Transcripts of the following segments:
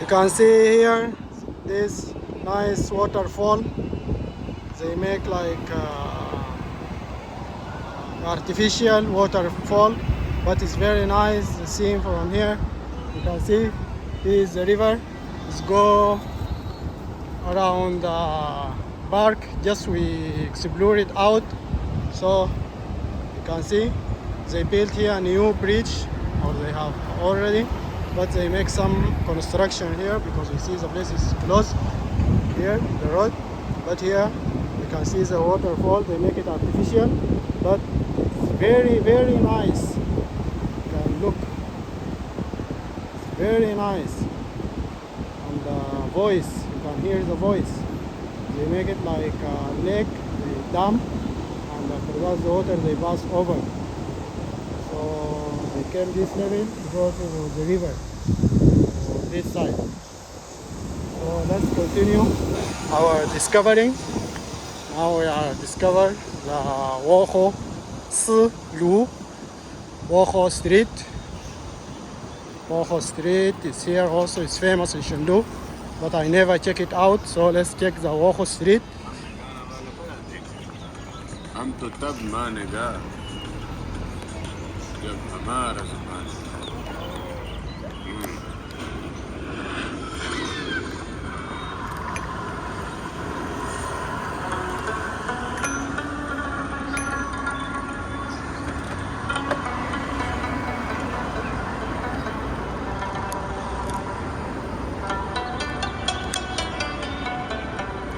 You can see here this nice waterfall. They make like artificial waterfall, but it's very nice to see from here. You can see here is the river. Let's go around the park. Just we explore it out. So you can see they built here a new bridge, or they have already, but they make some construction here because you see the place is closed here, the road. But here you can see the waterfall. They make it artificial, but it's very, very nice. You can look, it's very nice. And the voice, you can hear the voice. They make it like a lake, they dam, and after that the water they pass over. So they came this level to go to the river on this side. So let's continue our discovering. Now we are discovered the Waterfall Street. Waterfall Street is here also. It's famous in Chengdu, but I never check it out. So let's check the Waterfall Street.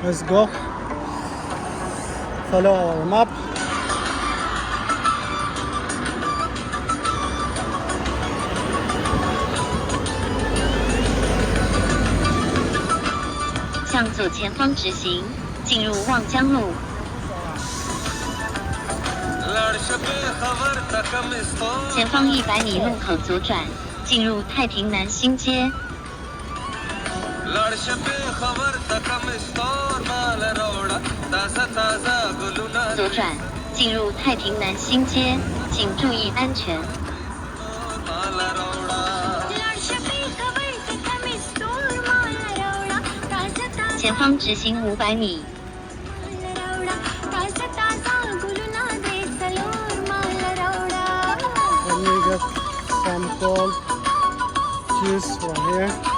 Let's go. Follow our map. 向左前方直行，进入望江路。前方100米路口左转，进入太平南新街。 左转，进入太平南新街，请注意安全。前方直行500米。Let me get some cold juice from here.